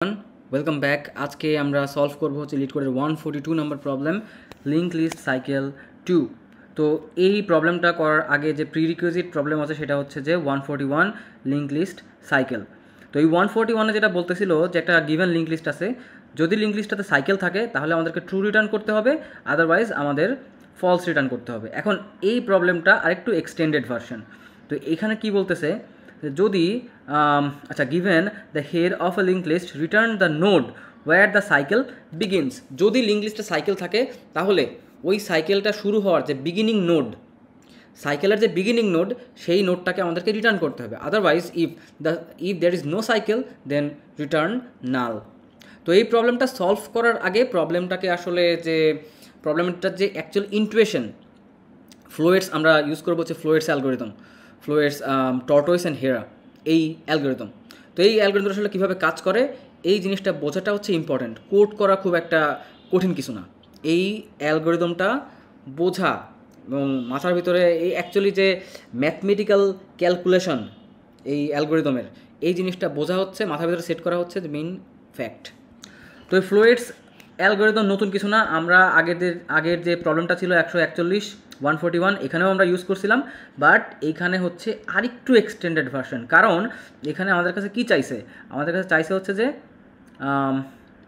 Welcome back. আজকে আমরা solve করব হচ্ছে লিড কোডের 142 নম্বর প্রবলেম, লিঙ্ক লিস্ট সাইকেল 2। তো এই প্রবলেমটা করার আগে যে প্রিরিকুইজিট প্রবলেম আছে সেটা হচ্ছে যে 141 লিঙ্ক লিস্ট সাইকেল। তো এই 141-এ যেটা বলতেছিল যে একটা গিভেন লিঙ্ক লিস্ট আছে, যদি লিঙ্ক লিস্টটাতে সাইকেল থাকে তাহলে আমাদেরকে ট্রু রিটার্ন করতে হবে, আদারওয়াইজ আমাদের ফলস রিটার্ন করতে হবে। এখন এই প্রবলেমটা আরেকটু এক্সটেন্ডেড ভার্সন। তো এখানে কি বলতেছে, যদি given the head of a link list return the node where the cycle begins. যদি লিঙ্ক লিস্টে সাইকেল থাকে তাহলে ওই সাইকেলটা শুরু হওয়ার যে বিগিনিং নোড, সাইকেলের যে বিগিনিং নোড, সেই নোডটাকে আমাদেরকে রিটার্ন করতে হবে। Otherwise if there is no cycle then return null. তো এই প্রবলেমটা সলভ করার আগে প্রবলেমটাকে আসলে যে প্রবলেমটার যে অ্যাকচুয়াল ইন্টুয়েশন, ফ্লোয়েটস আমরা ইউজ করবো হচ্ছে ফ্লোয়েটস অ্যালগোরিদম, ফ্লোয়েটস টর্টোইস অ্যান্ড হেরা, এই অ্যালগোরিদম। তো এই অ্যালগোরিদম আসলে কীভাবে কাজ করে এই জিনিসটা বোঝাটা হচ্ছে ইম্পর্ট্যান্ট। কোড করা খুব একটা কঠিন কিছু না, এই অ্যালগোরিদমটা বোঝা এবং মাথার ভিতরে এই অ্যাকচুয়ালি যে ম্যাথমেটিক্যাল ক্যালকুলেশন এই অ্যালগোরিদমের, এই জিনিসটা বোঝা হচ্ছে মাথার ভিতরে সেট করা হচ্ছে দ্য মেইন ফ্যাক্ট। তো এই ফ্লোয়েটস অ্যালগোরিদম নতুন কিছু না, আমরা আগের যে প্রবলেমটা ছিল 141 এখানেও আমরা ইউজ করছিলাম, বাট এইখানে হচ্ছে আরেকটু এক্সটেন্ডেড ভার্সন। কারণ এখানে আমাদের কাছে কি চাইছে, আমাদের কাছে চাইছে হচ্ছে যে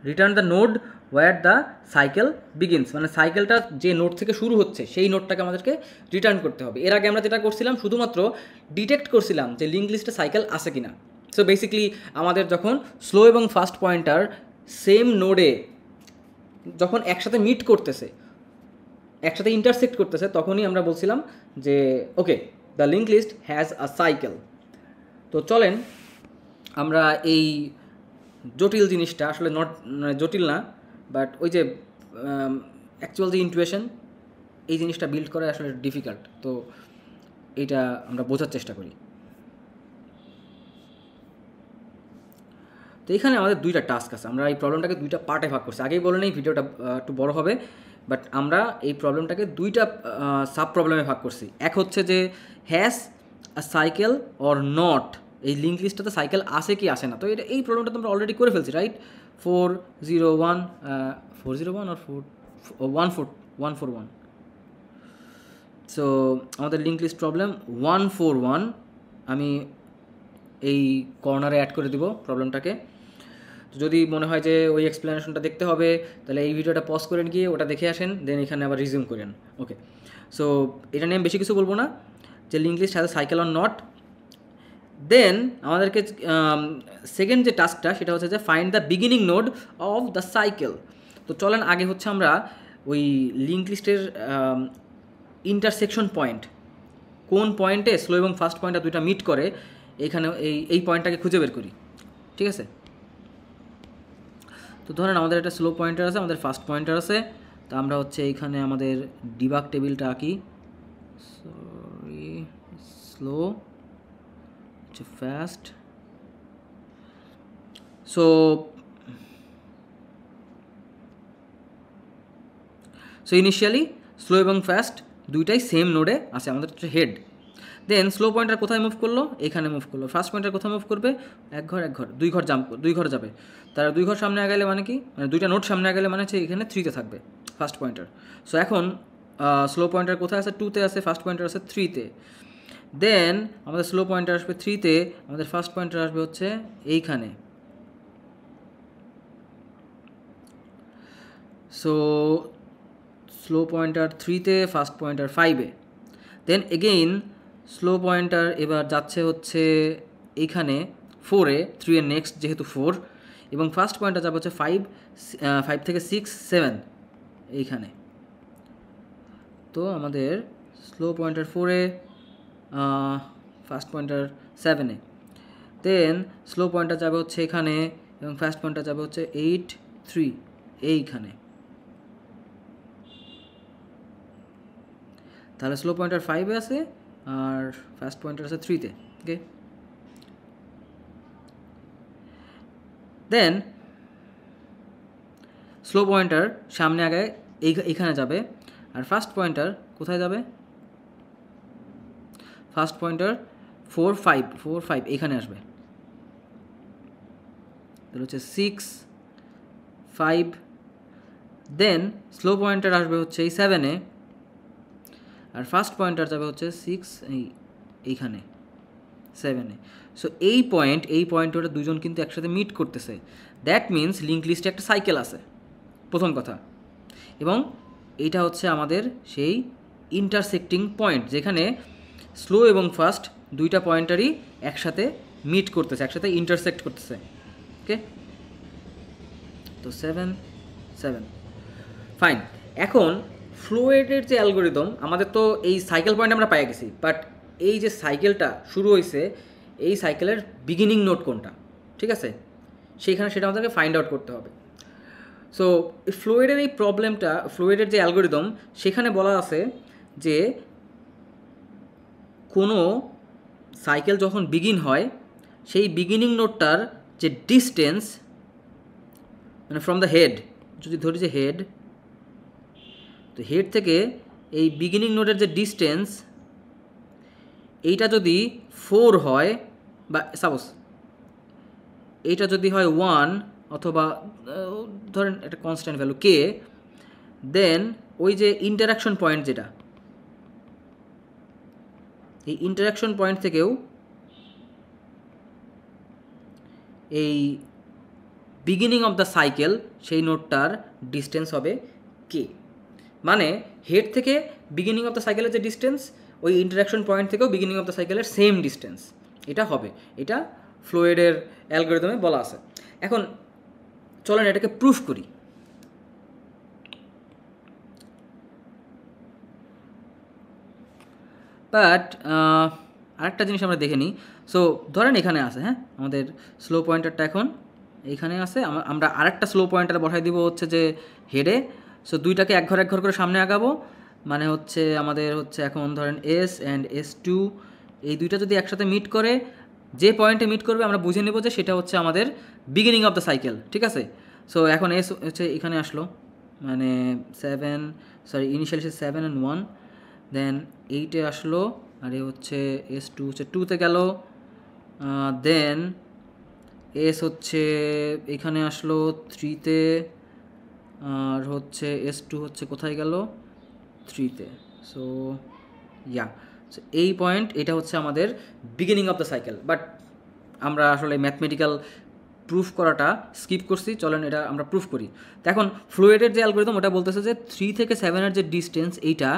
return the node where the cycle begins, মানে সাইকেলটা যে নোড থেকে শুরু হচ্ছে সেই নোডটাকে আমাদেরকে রিটার্ন করতে হবে। এর আগে আমরা যেটা করছিলাম শুধুমাত্র ডিটেক্ট করছিলাম যে লিঙ্ক লিস্টে সাইকেল আছে কিনা। সো বেসিক্যালি আমাদের যখন স্লো এবং ফাস্ট পয়েন্টার সেম নোডে যখন একসাথে মিট করতেছে, একসাথে ইন্টারসেক্ট করতেছে, তখনই আমরা বলছিলাম যে okay the link list has a cycle. তো চলেন আমরা এই জটিল জিনিসটা, আসলে নট জটিল না, বাট ওই যে অ্যাকচুয়াল যে ইন্টুয়েশন, এই জিনিসটা বিল্ড করা আসলে ডিফিকাল্ট। তো এইটা আমরা বোঝার চেষ্টা করি। তো এখানে আমাদের দুইটা টাস্ক আছে, আমরা এই প্রবলেমটাকে দুইটা পার্টে ভাগ করছি। আগেই বলে নেই ভিডিওটা একটু বড় হবে, বাট আমরা এই প্রবলেমটাকে দুইটা সাব প্রবলেমে ভাগ করছি। এক হচ্ছে যে has a cycle or not, এই লিঙ্ক লিস্টটাতে সাইকেল আসে কি আসে না। তো এটা এই প্রবলেমটা তো আমরা অলরেডি করে ফেলছি, রাইট? 401 আর 141। সো আমাদের লিঙ্ক লিস্ট প্রবলেম 141 আমি এই কর্নারে অ্যাড করে দিব প্রবলেমটাকে। যদি মনে হয় যে ওই এক্সপ্লেনেশনটা দেখতে হবে তাহলে এই ভিডিওটা পজ করে গিয়ে ওটা দেখে আসেন, দেন এখানে আবার রিজিউম করেন। ওকে, সো এটা নিয়ে আমি বেশি কিছু বলবো না, যে linked list has cycle or not. Then আমাদেরকে সেকেন্ড যে টাস্কটা সেটা হচ্ছে যে find the beginning node of the cycle. তো চলেন আগে হচ্ছে আমরা ওই লিঙ্ক লিস্টের ইন্টারসেকশন পয়েন্ট, কোন পয়েন্টে স্লো এবং ফাস্ট পয়েন্টটা দুইটা মিট করে, এইখানে এই পয়েন্টটাকে খুঁজে বের করি। ঠিক আছে, তো ধরেন আমাদের একটা স্লো পয়েন্টার আছে, আমাদের ফাস্ট পয়েন্টার আছে। তো আমরা হচ্ছে এইখানে আমাদের ডিবাগ টেবিলটা আঁকি। স্লো হচ্ছে ফাস্ট। সো ইনিশিয়ালি স্লো এবং ফাস্ট দুইটাই সেম নোডে আছে, আমাদের হচ্ছে হেড। দেন স্লো পয়েন্টার কোথায় মুভ করলো, এখানে মুভ করলো। ফাস্ট পয়েন্টার কোথায় মুভ করবে, এক ঘর দুই ঘর যাবে। তারা দুই ঘর সামনে আগালে মানে কি, মানে দুইটা নোট সামনে আগালে মানে হচ্ছে এখানে 3-তে থাকবে ফাস্ট পয়েন্টার। সো এখন স্লো পয়েন্টার কোথায় আছে, 2-তে আছে, ফাস্ট পয়েন্টার আছে 3-তে। দেন আমাদের স্লো পয়েন্টার আসবে 3-তে, আমাদের ফাস্ট পয়েন্টার আসবে হচ্ছে এইখানে। সো স্লো পয়েন্টার 3-তে, ফাস্ট পয়েন্টার 5-এ। দেন এগেইন স্লো পয়েন্টার এবার যাচ্ছে হচ্ছে এইখানে 4-এ, 3-এর নেক্সট যেহেতু 4, এবং ফার্স্ট পয়েন্টার যাবে হচ্ছে 5 থেকে 6, 7 এইখানে। তো আমাদের স্লো পয়েন্টার 4-এ, ফার্স্ট পয়েন্টার 7-এ। দেন স্লো পয়েন্টার যাবে হচ্ছে এখানে, এবং ফার্স্ট পয়েন্টার যাবে হচ্ছে 8, 3 এইখানে। তাহলে স্লো পয়েন্টার 5-এ আছে আর ফাস্ট পয়েন্টার আছে 3-তে। ওকে, দেন স্লো পয়েন্টার সামনে আগে এইখানে যাবে, আর ফাস্ট পয়েন্টার কোথায় যাবে, ফাস্ট পয়েন্টার 4, 5 এখানে আসবে। তাহলে হচ্ছে 6 5, দেন স্লো পয়েন্টার আসবে হচ্ছে এই 7-এ, আর ফার্স্ট পয়েন্টার যাবে হচ্ছে 6 এইখানে 7-এ। সো এই পয়েন্ট ওরা দুজন কিন্তু একসাথে মিট করতেছে, দ্যাট মিনস লিঙ্ক লিস্টে একটা সাইকেল আছে, প্রথম কথা। এবং এইটা হচ্ছে আমাদের সেই ইন্টারসেক্টিং পয়েন্ট, যেখানে স্লো এবং ফাস্ট দুইটা পয়েন্টারই একসাথে মিট করতেছে, একসাথে ইন্টারসেক্ট করতেছে। ওকে, তো 7 7 ফাইন। এখন ফ্লুয়েডের যে অ্যালগোরিদম, আমাদের তো এই সাইকেল পয়েন্ট আমরা পেয়ে গেছি, বাট এই যে সাইকেলটা শুরু হয়েছে, এই সাইকেলের বিগিনিং নোট কোনটা, ঠিক আছে, সেইখানে সেটা আমাদেরকে ফাইন্ড আউট করতে হবে। সো ফ্লুয়েডের এই প্রবলেমটা, ফ্লুয়েডের যে অ্যালগোরিদম, সেখানে বলা আছে যে কোনো সাইকেল যখন বিগিন হয়, সেই বিগিনিং নোটটার যে ডিস্টেন্স, মানে ফ্রম দ্য হেড, যদি ধরি যে হেড, তো হেড থেকে এই বিগিনিং নোটের যে ডিস্টেন্স, এইটা যদি 4 হয়, বা সাপোজ এইটা যদি হয় 1, অথবা ধরেন একটা কনস্ট্যান্ট ভ্যালু কে, দেন ওই যে ইন্টারাকশন পয়েন্ট, যেটা এই ইন্টারাকশন পয়েন্ট থেকেও এই বিগিনিং অফ দ্য সাইকেল, সেই নোটটার ডিস্টেন্স হবে কে। মানে হেড থেকে বিগিনিং অফ দ্য সাইকেলের যে ডিস্টেন্স, ওই ইন্টারাকশন পয়েন্ট থেকেও বিগিনিং অফ দ্য সাইকেলের সেম ডিস্টেন্স, এটা হবে। এটা ফ্লুয়েডের অ্যালগোরিদমে বলা আছে। এখন চলেন এটাকে প্রুফ করি। বাট আরেকটা জিনিস আমরা দেখে নিই। সো ধরেন এখানে আছে, হ্যাঁ, আমাদের স্লো পয়েন্টারটা এখন এইখানে আছে, আমরা আরেকটা স্লো পয়েন্টার বসাই দিব হচ্ছে যে হেডে। সো দুইটাকে এক ঘর করে সামনে আগাবো, মানে হচ্ছে আমাদের হচ্ছে এখন ধরেন S অ্যান্ড S2, এই দুইটা যদি একসাথে মিট করে, যে পয়েন্টে মিট করবে আমরা বুঝে নেব যে সেটা হচ্ছে আমাদের বিগিনিং অফ দ্য সাইকেল, ঠিক আছে। সো এখন S হচ্ছে এখানে আসলো, মানে 7, সরি ইনিশিয়ালি 7 and 1, দেন 8-এ আসলো, আর এ হচ্ছে S2 হচ্ছে 2-তে গেল, দেন S হচ্ছে এখানে আসলো 3-তে, আর হচ্ছে S2 হচ্ছে কোথায় গেল, 3-তে। সো ইয়া, সো এই পয়েন্ট, এটা হচ্ছে আমাদের beginning of the cycle. But আমরা আসলে ম্যাথমেটিক্যাল প্রুফ করাটা স্কিপ করছি, চলেন এটা আমরা প্রুফ করি। তো এখন ফ্লুয়েডের যে অ্যালগোরিদম, ওটা বলতেছে যে 3 থেকে 7-এর যে ডিস্টেন্স এইটা,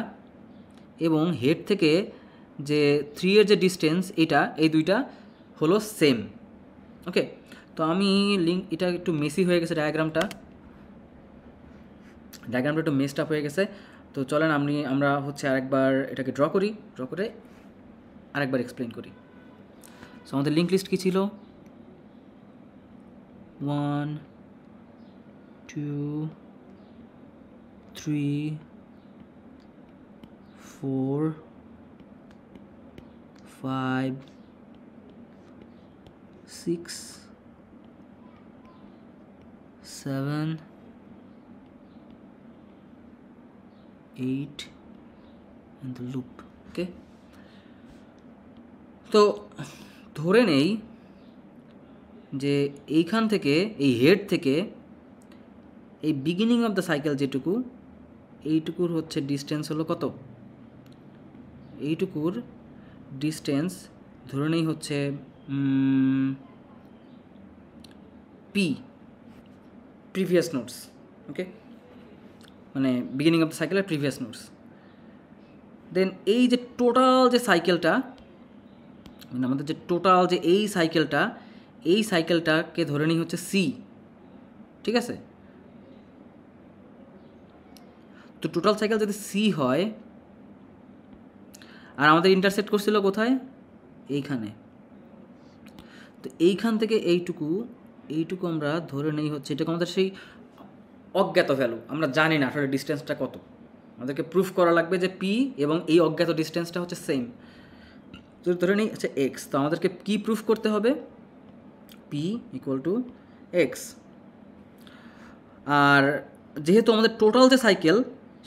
এবং হেড থেকে যে 3-এর যে ডিস্টেন্স এইটা, এই দুইটা হলো সেম। ওকে, তো আমি এটা একটু মেসি হয়ে গেছে, ডায়াগ্রামটা একটু মেসড আপ হয়ে গেছে। তো চলেন আমরা হচ্ছে আরেকবার এটাকে ড্র করে আরেকবার এক্সপ্লেন করি। সো আমাদের লিঙ্ক লিস্ট কী ছিল, 1 2 3 4 5 6 7 8 and the loop. ওকে, তো ধরে নেই যে এইখান থেকে, এই হেড থেকে এই বিগিনিং অফ দ্য সাইকেল যেটুকু, এইটুকুর হচ্ছে ডিস্টেন্স হলো কত, এইটুকুর ডিস্টেন্স ধরে নেই হচ্ছে পি, প্রিভিয়াস নোটস। ওকে, মানে বিগিনিং অফ দ্য সাইকেলের প্রিভিয়াস নোটস। দেন এই যে টোটাল যে সাইকেলটা, মানে আমাদের যে টোটাল যে এই সাইকেলটাকে ধরে নিই হচ্ছে সি, ঠিক আছে। তো টোটাল সাইকেল যদি সি হয়, আর আমাদের ইন্টারসেক্ট করছিল কোথায়, এইখানে, তো এইখান থেকে এইটুকু আমরা ধরে নেই হচ্ছে, এটাকে আমাদের সেই অজ্ঞাত ভ্যালু, আমরা জানি না আসলে ডিস্টেন্সটা কত, আমাদেরকে প্রুফ করা লাগবে যে পি এবং এই অজ্ঞাত ডিস্টেন্সটা হচ্ছে সেম। যদি ধরে নিই আচ্ছা এক্স, তো আমাদেরকে কি প্রুফ করতে হবে, পি ইকুয়াল টু এক্স। আর যেহেতু আমাদের টোটাল যে সাইকেল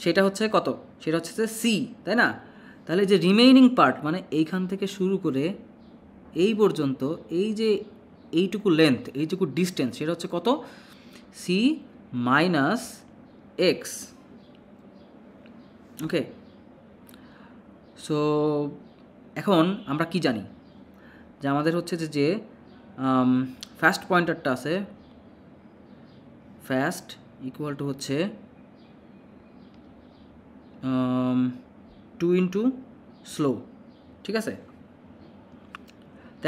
সেটা হচ্ছে কত, সেটা হচ্ছে সি, তাই না। তাহলে যে রিমেইনিং পার্ট, মানে এইখান থেকে শুরু করে এই পর্যন্ত, এই যে এইটুকু লেন্থ, এইটুকু ডিস্টেন্স, সেটা হচ্ছে কত? C minus X. Okay, so এখন আমরা কি জানি যে আমাদের হচ্ছে যে ফার্স্ট পয়েন্টারটা আছে, ফার্স্ট ইকুয়াল টু হচ্ছে 2 ইন্টু স্লো, ঠিক আছে?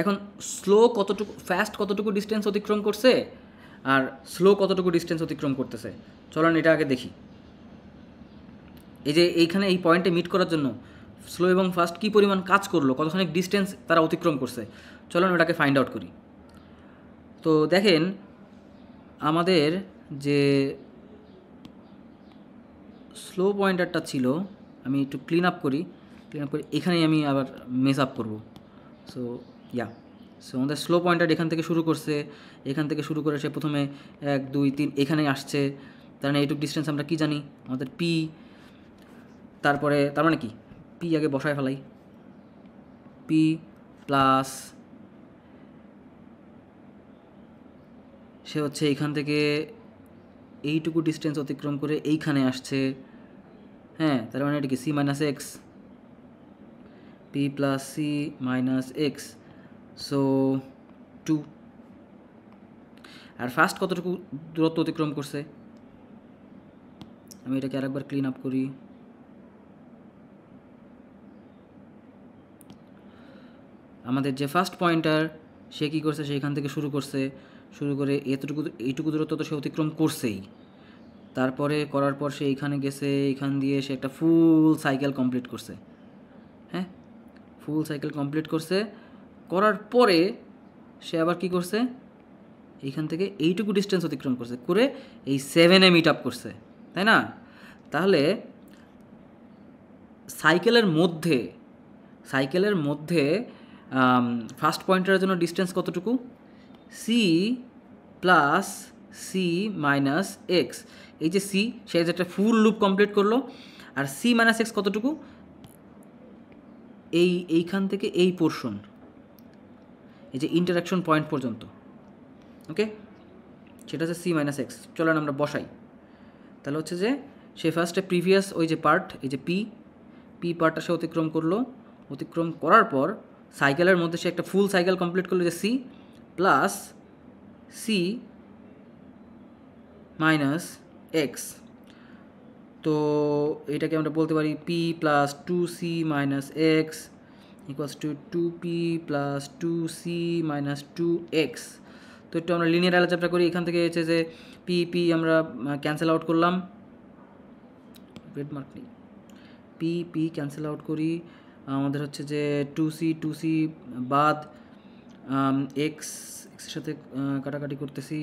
এখন স্লো কতটুকু, ফাস্ট কতটুকু ডিস্টেন্স অতিক্রম করছে আর স্লো কতটুকু ডিস্টেন্স অতিক্রম করতেছে, চলেন এটা আগে দেখি। এই যে এইখানে এই পয়েন্টে মিট করার জন্য স্লো এবং ফাস্ট কী পরিমাণ কাজ করলো, কতখানি ডিস্টেন্স তারা অতিক্রম করছে, চলেন ওটাকে ফাইন্ড আউট করি। তো দেখেন আমাদের যে স্লো পয়েন্টারটা ছিল, আমি একটু ক্লিন আপ করি, এখানেই আমি আবার মেস আপ করবো। সো সো আমাদের স্লো পয়েন্টার এখান থেকে শুরু করছে, এখান থেকে শুরু করে সে প্রথমে 1 2 3 এখানে আসছে, তার মানে এইটুকু ডিস্টেন্স আমরা কি জানি, আমাদের পি, তারপরে তার মানে কি পি আগে বসায় ফেলাই, পি প্লাস সে হচ্ছে এইখান থেকে এইটুকু ডিস্টেন্স অতিক্রম করে এইখানে আসছে, হ্যাঁ, তার মানে এটা কি C minus X, P plus C minus X, so 2। আর ফার্স্ট কতটুকু দূরত্ব অতিক্রম করছে, আমি এটাকে আরেকবার ক্লিন আপ করি, আমাদের যে ফার্স্ট পয়েন্টার সে কী করছে, সেইখান থেকে শুরু করছে, শুরু করে এইটুকু দূরত্ব তো সে অতিক্রম করছেই, তারপরে করার পর সে এইখানে গেছে, এইখান দিয়ে সে একটা ফুল সাইকেল কমপ্লিট করছে, হ্যাঁ, ফুল সাইকেল কমপ্লিট করছে, করার পরে সে আবার কি করছে, এইখান থেকে এইটুকু ডিস্টেন্স অতিক্রম করছে, করে এই 7-এ মিট আপ করছে, তাই না? তাহলে সাইকেলের মধ্যে ফার্স্ট পয়েন্টারের জন্য ডিস্টেন্স কতটুকু, C plus C minus X, এই যে সি সে যে একটা ফুল লুপ কমপ্লিট করলো, আর সি মাইনাস এক্স কতটুকু, এইখান থেকে এই পোর্শন, এই যে ইন্টারাকশন পয়েন্ট পর্যন্ত, ওকে, সেটা হচ্ছে সি মাইনাস এক্স। চলেন আমরা বসাই, তাহলে হচ্ছে যে সে ফার্স্টে প্রিভিয়াস ওই যে পার্ট, এই যে পি পার্টটা সে অতিক্রম করলো, অতিক্রম করার পর সাইকেলের মধ্যে সে একটা ফুল সাইকেল কমপ্লিট করলো, যে C plus C minus X, তো এটাকে আমরা বলতে পারি P plus 2c minus X equals to 2p plus 2c minus 2x। তো একটু আমরা লিনিয়ার অ্যালজেব্রা করি, এখান থেকে হচ্ছে যে পি আমরা ক্যান্সেল আউট করলাম, রেড মার্ক নেই, পি ক্যান্সেল আউট করি, আমাদের হচ্ছে যে 2c বাদ, এক্স এর সাথে কাটাকাটি করতেছি,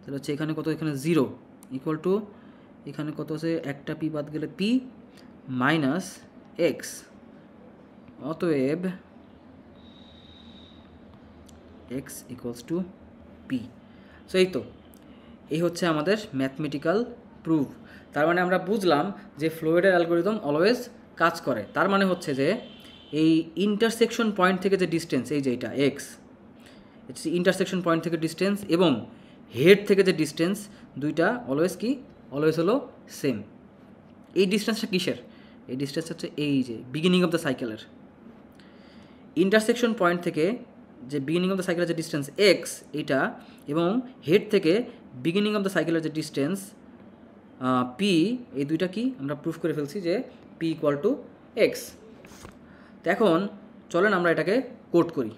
তাহলে হচ্ছে এখানে কত, এখানে 0 ইকুয়াল টু এখানে কত আছে, একটা পি বাদ গেলে পি মাইনাস এক্স, অতএব x equals two P. So এই হচ্ছে আমাদের ম্যাথমেটিক্যাল প্রুফ। তার মানে আমরা বুঝলাম যে ফ্লুইডের অ্যালগরিদম অলওয়েজ কাজ করে। তার মানে হচ্ছে যে এই ইন্টারসেকশন পয়েন্ট থেকে যে ডিস্টেন্স, এই যে এটা এক্স, ইন্টারসেকশন পয়েন্ট থেকে ডিস্টেন্স এবং হেড থেকে যে ডিস্টেন্স, দুইটা অলওয়েজ হলো সেম। এই ডিস্টেন্সটা কিসের, এই ডিস্টেন্স হচ্ছে এই যে বিগিনিং অফ দ্য সাইকেলের, ইন্টারসেকশন পয়েন্ট থেকে যে বিগিনিং অফ দ্য সাইকেলের যে ডিস্টেন্স এক্স এটা, এবং হেড থেকে বিগিনিং অফ দ্য সাইকেলের যে ডিস্টেন্স পি, এই দুইটা কি আমরা প্রুফ করে ফেলছি যে পি ইকুয়াল টু এক্স। তো এখন চলেন আমরা এটাকে কোড করি।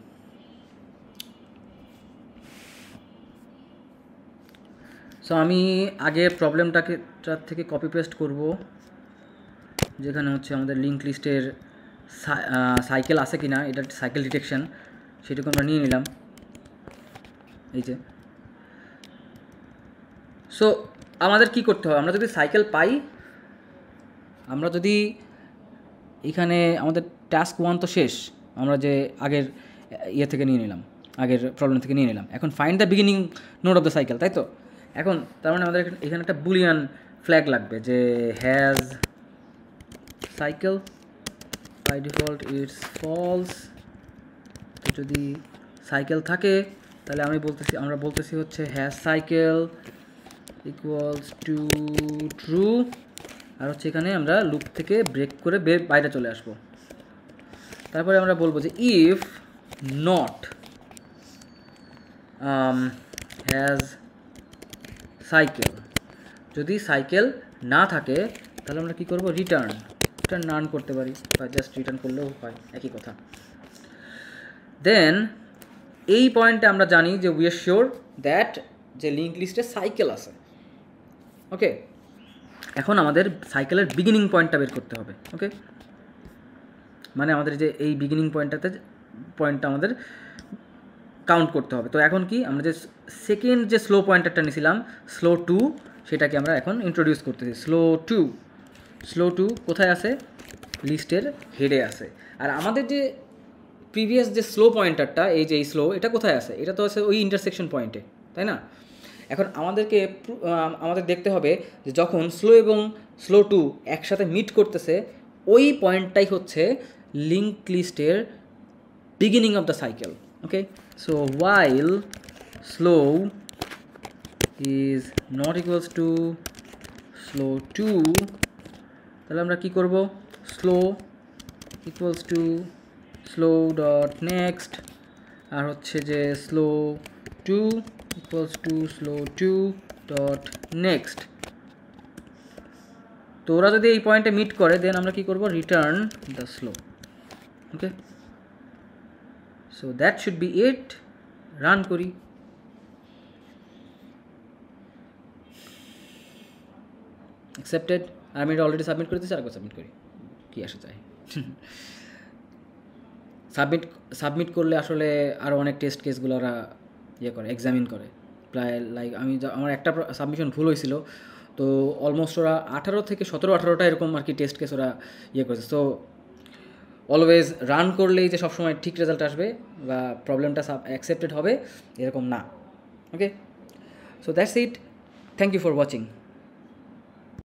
সো আমি আগে প্রবলেমটাকে থেকে কপি পেস্ট করব, যেখানে হচ্ছে আমাদের লিঙ্ক লিস্টের সাইকেল আছে কিনা, এটা সাইকেল ডিটেকশন, সেটুকু আমরা নিয়ে নিলাম, এই যে। সো আমাদের কি করতে হবে, আমরা যদি সাইকেল পাই, আমরা যদি এখানে আমাদের টাস্ক 1 তো শেষ, আমরা যে আগের থেকে নিয়ে নিলাম, আগের প্রবলেম থেকে নিয়ে নিলাম, এখন find the beginning node of the cycle, তাই তো? এখন তার মানে আমাদের এখানে একটা বুলিয়ান ফ্ল্যাগ লাগবে যে has cycle, by default it's false. তো যদি সাইকেল থাকে তাহলে আমরা বলতেছি হচ্ছে has cycle equals to true, আর হচ্ছে এখানে আমরা লুপ থেকে ব্রেক করে বাইরে চলে আসবো। তারপরে আমরা বলবো যে ইফ নট হ্যাজ সাইকেল, যদি সাইকেল না থাকে তাহলে আমরা কি করব, রিটার্ন নান করতে পারি বা জাস্ট রিটার্ন করলেও হয়, একই কথা। দেন এই পয়েন্টে আমরা জানি যে উই আর শিওর দ্যাট যে লিঙ্ক লিস্টে সাইকেল আছে। ওকে, এখন আমাদের সাইকেলের বিগিনিং পয়েন্টটা বের করতে হবে। ওকে, মানে আমাদের যে এই বিগিনিং পয়েন্টটা আমাদের কাউন্ট করতে হবে। তো এখন কি আমরা যে সেকেন্ড যে স্লো পয়েন্টারটা নিয়েছিলাম স্লো 2, সেটাকে আমরা এখন ইন্ট্রোডিউস করতেছি। স্লো টু কোথায় আছে, লিস্টের হেডে আছে। আর আমাদের যে প্রিভিয়াস যে স্লো পয়েন্টারটা, এই যে এই স্লো, এটা কোথায় আছে, এটা তো আছে ওই ইন্টারসেকশন পয়েন্টে, তাই না? এখন আমাদের দেখতে হবে যে যখন স্লো এবং স্লো 2 একসাথে মিট করতেছে, ওই পয়েন্টটাই হচ্ছে লিঙ্ক লিস্টের beginning of the cycle. Okay, so while slow is not equals to slow 2, তাহলে আমরা কি করব, slow equals to slow dot next, আর হচ্ছে যে slow 2 equals to slow 2 dot next। তো ওরা যদি এই পয়েন্টে মিট করে দেন আমরা কি করব, return the slow. Okay, so that should be it. Run করি। অ্যাকসেপ্টেড। আমি এটা অলরেডি সাবমিট করে দিয়েছি, আরেকবার সাবমিট করি, কী আসে যায়। সাবমিট করলে আসলে আরও অনেক টেস্ট কেসগুলো ওরা এক্সামিন করে। প্রায় আমার একটা সাবমিশন ভুল হয়েছিল, তো অলমোস্ট ওরা 18 থেকে 17-18টা এরকম আর কি টেস্ট কেস ওরা করেছে। সো অলওয়েজ রান করলেই যে সবসময় ঠিক রেজাল্ট আসবে বা প্রবলেমটা অ্যাকসেপ্টেড হবে এরকম না। Okay, so that's it. Thank you for watching.